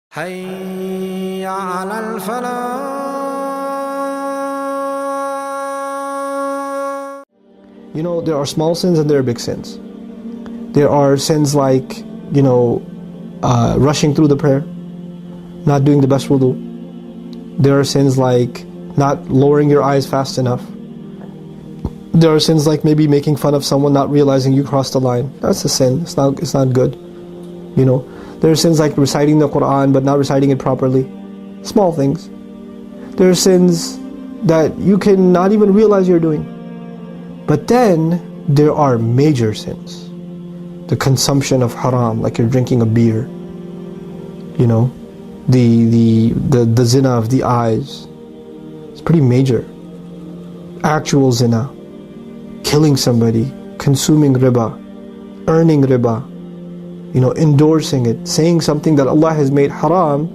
حي على الفلاح. You know, there are small sins and there are big sins. There are sins like, rushing through the prayer, not doing the best wudu. There are sins like not lowering your eyes fast enough. There are sins like maybe making fun of someone, not realizing you crossed the line. That's a sin. It's not good. There are sins like reciting the Quran but not reciting it properly. Small things. There are sins that you can not even realize you're doing. But then there are major sins. The consumption of haram, like you're drinking a beer. The zina of the eyes. It's pretty major. Actual zina. Killing somebody, consuming riba, earning riba, endorsing it, saying something that Allah has made haram,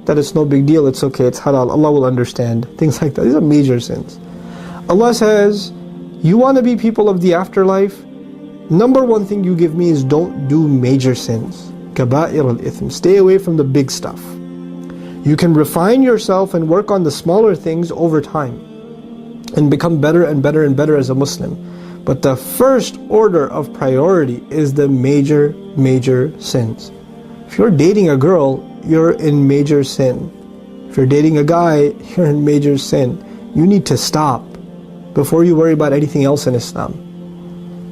that it's no big deal, it's okay, it's halal, Allah will understand. Things like that. These are major sins. Allah says, you want to be people of the afterlife? Number one thing you give me is don't do major sins. Kaba'ir al-ithm. Stay away from the big stuff. You can refine yourself and work on the smaller things over time and become better and better and better as a Muslim. But the first order of priority is the major sins. If you're dating a girl, you're in major sin. If you're dating a guy, you're in major sin. You need to stop before you worry about anything else in Islam.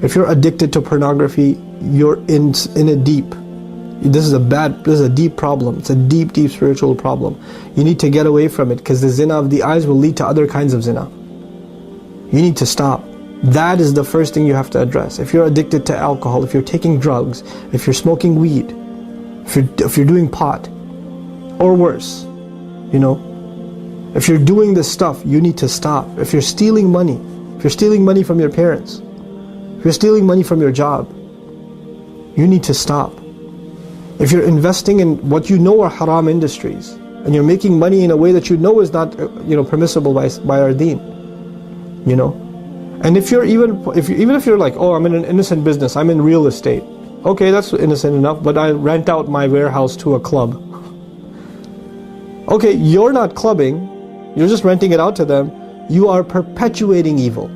If you're addicted to pornography, you're in a deep. This is a deep problem. It's a deep spiritual problem. You need to get away from it because the zina of the eyes will lead to other kinds of zina. You need to stop. That is the first thing you have to address. If you're addicted to alcohol, if you're taking drugs, if you're smoking weed, if you're doing pot, or worse, if you're doing this stuff, you need to stop. If you're stealing money from your parents, if you're stealing money from your job, you need to stop. If you're investing in what you know are haram industries, and you're making money in a way that you know is not permissible by our deen, and if you're even if you're like, oh, I'm in an innocent business, I'm in real estate, okay, that's innocent enough, but I rent out my warehouse to a club. Okay, you're not clubbing, you're just renting it out to them. You are perpetuating evil.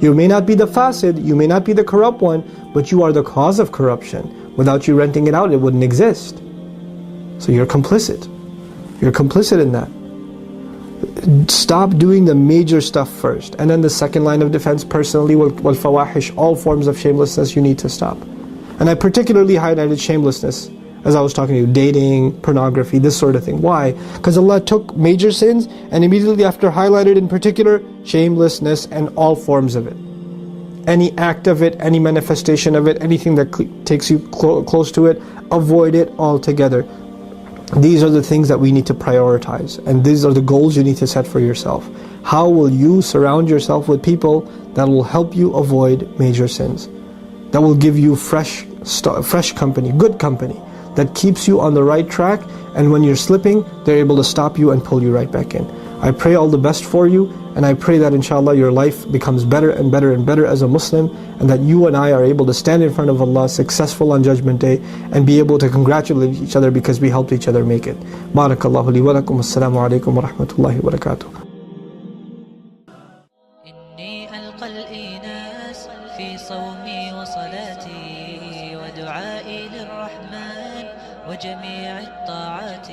You may not be the fasid, you may not be the corrupt one, but you are the cause of corruption. Without you renting it out, it wouldn't exist. So you're complicit. You're complicit in that. Stop doing the major stuff first. And then the second line of defense, personally, wal fawahish, all forms of shamelessness, you need to stop. And I particularly highlighted shamelessness as I was talking to you, dating, pornography, this sort of thing. Why? Because Allah took major sins and immediately after highlighted in particular, shamelessness and all forms of it. Any act of it, any manifestation of it, anything that takes you close to it, avoid it altogether. These are the things that we need to prioritize, and these are the goals you need to set for yourself. How will you surround yourself with people that will help you avoid major sins? That will give you fresh company, good company, that keeps you on the right track, and when you're slipping, they're able to stop you and pull you right back in. I pray all the best for you, and I pray that inshallah your life becomes better and better and better as a Muslim, and that you and I are able to stand in front of Allah successful on Judgment Day and be able to congratulate each other because we helped each other make it. Barakallahu li wa lakum. Assalamu alaikum wa rahmatullahi wa barakatuh. وجميع الطاعات